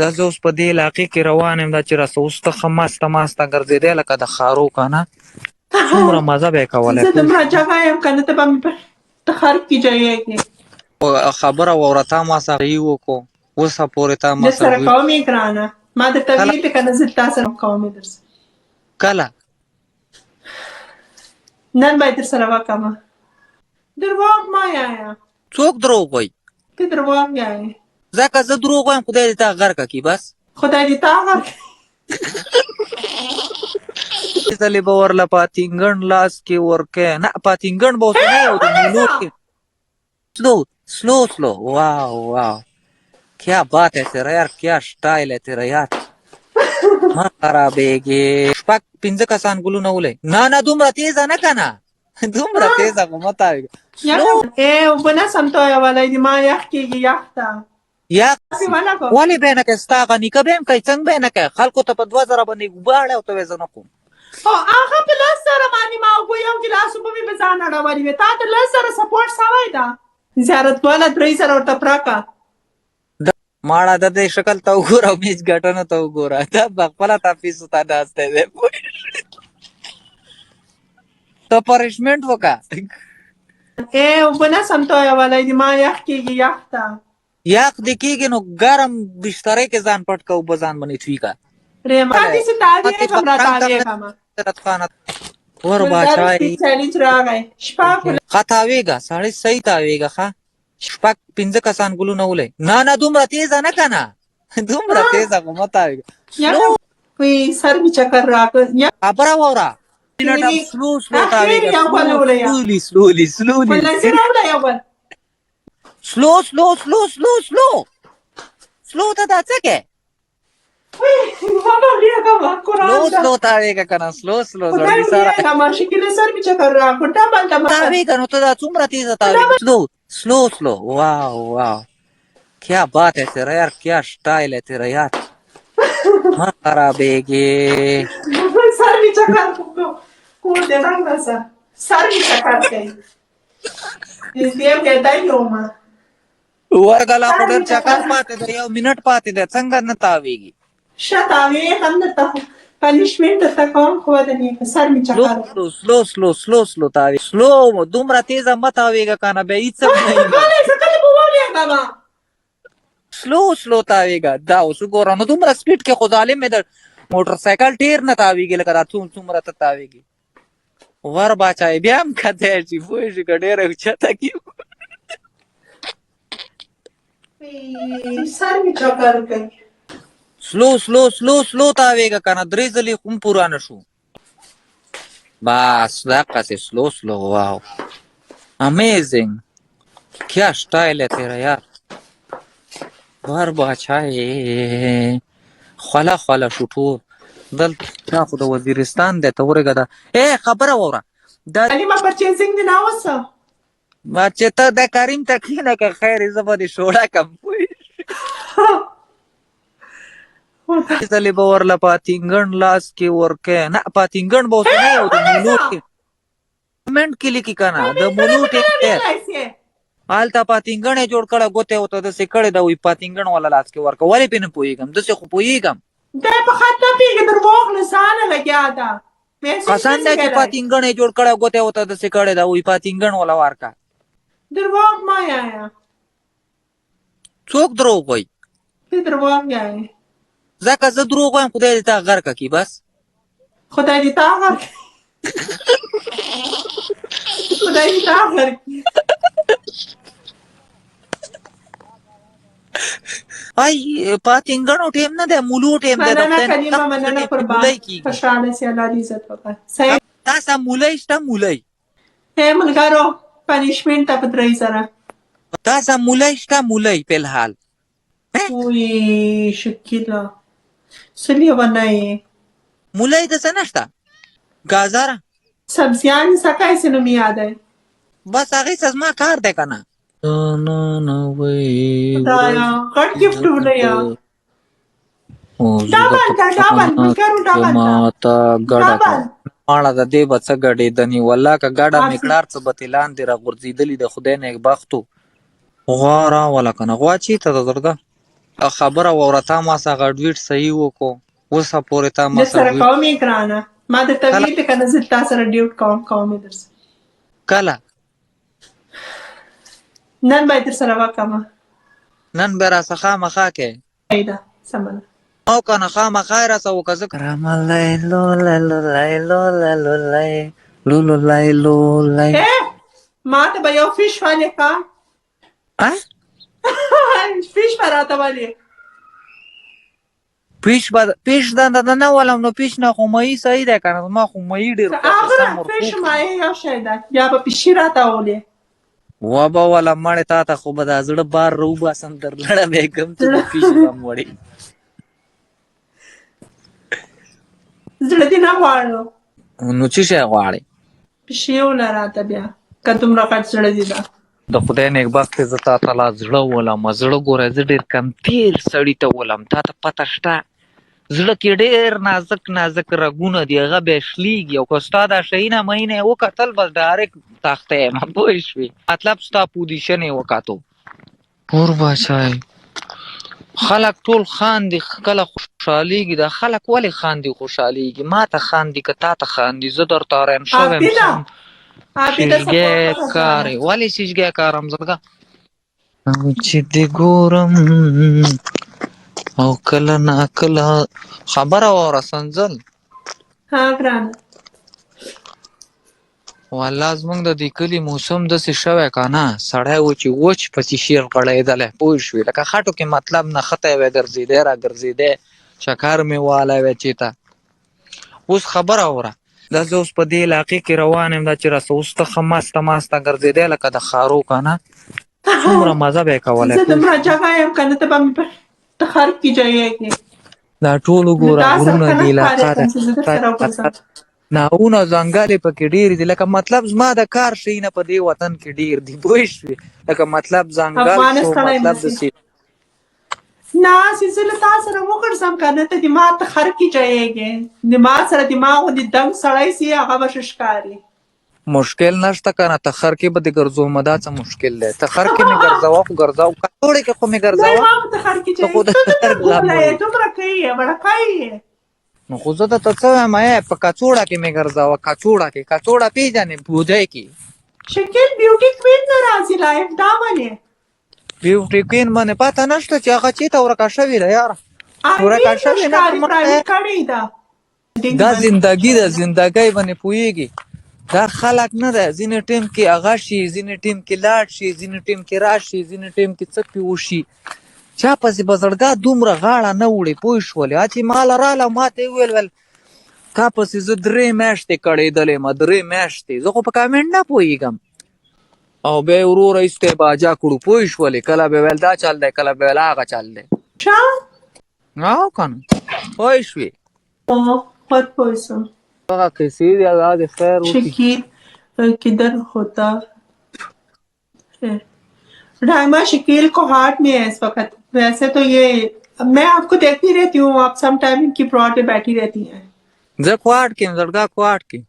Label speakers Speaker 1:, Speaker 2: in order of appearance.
Speaker 1: دا زه اوس په دې علاقې کې روان یم دا چې راسه اوس ته ښه ماسته ګرځېدی لکه د ښارو که نه څومره مزه به یې کولی.
Speaker 2: زه دومره جګه یم که نه ته به مې په ښار کې ځایېږې.
Speaker 1: خبره واوره تا ما سره یې وکړو اوسه پورې تا ما
Speaker 2: در سره کوم یې ګرانه ما درته ویلي که نه زه تا سره کوم یې در سره
Speaker 1: کله
Speaker 2: نن به یې در سره وکړمه. درواغ مه وایه.
Speaker 1: څوک دروغ وایي؟
Speaker 2: ته درواغ وایې.
Speaker 1: ځکه زه دروغ وایم خدای دې تا غرقه کړي بس
Speaker 2: خدای دې تا غرقه
Speaker 1: ځلې به ورله پاتینګڼ لاس کې ورکې نه پاتینګڼ به اوس نه یو د مولو کې स्लो वाह वाह क्या बात है तेरा यार क्या स्टाइल है तेरा यार ما خرابېږي شپږ پنځه کسان ګلونه ولئ نه دومره تیزه نه که نه دومره تیزه خو مه تاوېږه
Speaker 2: اوبه نه سم تویولی دي ما یخ کېږي یخ ته
Speaker 1: یخ ولې به یې نه کوې ستا هغه نیکه به یې هم کوي څنګه به یې نه کوې خلکو ته په 2000 باندې اوبه اړی او ته وایې زه نه کوم
Speaker 2: هغه په 10,000 باندې ما اوبه یو ګیلاس اوبه مې په ځان اړولي وې تا ته 10,000 سپورټ سوی ده زیارتواله 3,000 ورته پراکه
Speaker 1: ماړه د دې شکل ته وګوره او میچ ګټنو ته وګوره دا په خپله تفیسو ته ناستی دی ته پنشمنټ وکړه
Speaker 2: اوبه نه سم تویولی دي ما یخ کېږي یخ ته
Speaker 1: یخ دې کېږي نو ګرم بسترې کې ځان پټ که اوبه ځان باندې توی که
Speaker 2: داسې تاوېږم راتاوېږم
Speaker 1: ور باچایي
Speaker 2: چالنج راغی
Speaker 1: ښه تاوېږه سړی صحیح تاوېږه ښه شپږ پنځه کسان ګلونه ولئ نه دومره تیزه نه که نه دومره تیزه خو مه تاوېږه
Speaker 2: سر مې چکر راکړ
Speaker 1: خبره واوره سلو تاوېږه سلو ته دا څه کې سلو تاوېږه که نه سلو تاوېږه نو ته دا څومره تیزه تاوېږه स्लो वाह वाह क्या बात है तेरा यार क्या स्टाइल है तेरा यार ما خرابېږي
Speaker 2: سر مې چکر کور دې رنګ راسه سر مې چکر کوي دې ګډای یومه
Speaker 1: ورګلا خو ډېر چکر پاتې دی یو منټ پاتې دی څنګه نه تاوېږي
Speaker 2: ښه تاوېږم درته پنشمنټ درته کوم خو د دې سر مې چکر
Speaker 1: سلو تاوېږي سلو دومره تیزه مه تاوېږه که نه بیا هېڅ هم نه سلو تاوېږه دا اوس وګوره نو دومره سپیډ کې خو ظالم مې د موټر سایکل ډېر نه تاوېږي لکه دا څومره ته تاوېږي ور باچایي بیا هم کتی شي پوه شي که ډېره اوچته کي
Speaker 2: سر مې چکر کوي
Speaker 1: سلو تاوېږه که نه 3 ځلې خو هم پوره نه شو بس دقسې سلو واو امیزنګ کیا سټایل ہے تیرا یار ور باچایي خوله شو ټول دلته خو د وزیرستان دی ته ورېږه دا خبره واوره
Speaker 2: ما پرچیزنګ دې نه اوسه
Speaker 1: چې ته د کریم ته کښېنه که خیر زه به دې شوړه کړم ځلې به ورله پاتینګڼ لاس کې ورکې نه پاتینګڼ به اوس نه یو د مولو کې کمنټ کې لیکي که نه د مولو ټیم دی هلته پاتینګڼ یې جوړ کړه ګوتې ورته داسې کړې ده وایي پاتینګڼ والا لاس کې ورکړه ولې پرې نه پوهېږم داسې خو پوهېږم
Speaker 2: دی په خط نه پوهېږي درواغ نسانه لګیا ده
Speaker 1: قسم دی چې پاتینګڼ یې جوړ کړه ګوتې ورته داسې کړې ده وایي پاتینګڼ والا ورکړه
Speaker 2: درواغ مه وایه
Speaker 1: څوک دروغ وایي
Speaker 2: ته درواغ وایې
Speaker 1: ځکه زه دروغ وایم خدای دې تا غرقه کړي بس
Speaker 2: خدای دې تا غرقه خدای دې تا غرقه
Speaker 1: ای پاتینګڼو ټیم نه دی مولو ټیم دی
Speaker 2: مننه کریمه مننه قربان خوشحاله سي الله دې عزت وکړه
Speaker 1: تاسو مولی شته مولی
Speaker 2: ملګرو پنشمنټ ته په 3,000
Speaker 1: تاسو مولی شته مولی فلحال
Speaker 2: وی شکیلا سلی ونای
Speaker 1: مولی د څه نشته ګازاره
Speaker 2: سبزیان سکای سنو می یاد ہے
Speaker 1: بس هغه زما کار دی کنه نه وای
Speaker 2: دا یا کټ گیفټ ولیا ډابل ملګرو ډابل
Speaker 1: ماته ګډه ماړه د دې به څه ګډېدنې والله که ګډه مې کړار څه به تې لاندې راغورځېدلي د خدای نیکبختو غوا راوله که نه غوا چېرته ده درده خبره واوره تا ما څخه ډویټ صحیح وکړو اوسه پورې تا ما
Speaker 2: در سره
Speaker 1: څخه
Speaker 2: کوم یې ګرانه ما درته
Speaker 1: کله؟
Speaker 2: ویلي که نه زه تا سره ډیوټ کوم یې در سره
Speaker 1: کله
Speaker 2: نن باید در سره وکړمه
Speaker 1: نن به راڅه خامخا کې
Speaker 2: ده سمه ده
Speaker 1: او که نه خامخا یې راڅه وکړه زه رملی لولی لولی لولی لولی لولولی لولی
Speaker 2: ما ته به یو فیش ولې کا فیش به راته ولې
Speaker 1: پیش دنده نه ولم نو پیش نه خو مهی صحیح دی که نه ما خو مهی ډېر
Speaker 2: هغه فیش مایع یو شی ده یا به پیشي راته ولې
Speaker 1: وبه وله مړې تا ته خو به دا زړه بار راوباسم در لړه به یې کړم چې د پیش به م وړې
Speaker 2: زړه دې نه غواړو
Speaker 1: نو څه شی غواړې
Speaker 2: پیشي وله راته بیا که دومره غټ زړه دې ده
Speaker 1: د خدای نیکبختې زه تا ته لا زړه ولم زړه ګوره زه ډېر کمتیر سړي ته ولم تا ته پته شته زړه کې ډېر نازک نازک رګونه دي هغه بیا شلیږي او که ستا دا شیونه مینه یې وکتل بس ډایرکټ تخته یم پوه شوې مطلب ستا پوزیشن یې وکتو پور بچای خلک ټول خاندي کله خوشحالیږي دا خلک ولې خاندي خوشحالیږي ما ته خاندي که تا ته خاندي زه درته رایم شوی یم شیشګی کارې ولې شیشګی کارم زړګه چې دې ګورم او کله نا کله خبره واوره سنځل
Speaker 2: ها ګرانه
Speaker 1: والله زمونږ د دې کلي موسم داسې شوی که نه سړی و چې وچ پسې شیر غړېدلی پوه شوې لکه خټو کې مطلب نښتی وی ګرځېدی را ګرځېدی چکر مې والی وی چېته اوس خبره اوره دا زه اوس په دې علاقې کې روان یم دا چې راسه اوس ته ښه مسته مسته ګرځېدی لکه د ښارو که نه څومره مزه به یې کولی
Speaker 2: زه دومره جګه یم که نه ته به مې په خر کې ځایېږې
Speaker 1: دا ټول وګوره غرونه دي علاقه ده ناونه ځنګلې پکې ډېر دي لکه مطلب زما د کار شیونه په دې وطن کې ډېر دي پوه شوې لکه مطلب ځنګل شو مطلب داسې
Speaker 2: نه چې زه له تا سره وګرځم که نه ته د ما ته خر کې ځایېږې د ما سره د ما غوندې دنګ سړی سي هغه به ښه ښکاري
Speaker 1: مشکل نشته که نه ته خر کې به دې ګرځومه دا څه مشکل دی ته خر کې مې ګرځوه خو ګرځوه کڅوړې کې خو مې ګرځوه
Speaker 2: ته خر کې ځایېږې دومره کوي بړکه یې
Speaker 1: نو خو زه درته څه وایم په کڅوړه کې مې ګرځوه کڅوړه پېژنې بوجۍ کې
Speaker 2: شکل بیوټي کوین نه راځي لایف دا ولې
Speaker 1: بیوټي کوین باندې پته نشته چې هغه چېرته ورکه شوې ده یاره ورکه شوې نه دا زندګي ده زندګۍ باندې پوهېږي دا خلک نه ده ځینې ټیم کې هغه شي ځینې ټیم کې لاړ شي ځینې ټیم کې راشي ځینې ټیم کې څه پې وشي چا پسې به زړګا دومره غاړه نه وړې پوه شولې چې ماله راله ما ته یې وویل تا پسې زه 3 میاشتې کړېدلی یم 3 میاشتې زه خو په کامنټ نه پوهېږم او بیا یې وروره ایستی باجا کړو پوه شولې کله به ویل دا چل دی کله به ویل هغه چل دی او که نه پوه شوې
Speaker 2: خود پوه شم
Speaker 1: هغه قصې دي الله دې خیر وکړي
Speaker 2: شکیل کدھر ہوتا رائما شکیل کو ہارٹ میں ہے اس وقت ویسے تو یہ میں آپ کو دیکھتی رہتی ہوں آپ سم ٹائم ان کی پلاٹ پہ بیٹھی رہتی ہیں
Speaker 1: زه کوهاټ کې یم زړګا کوهاټ کې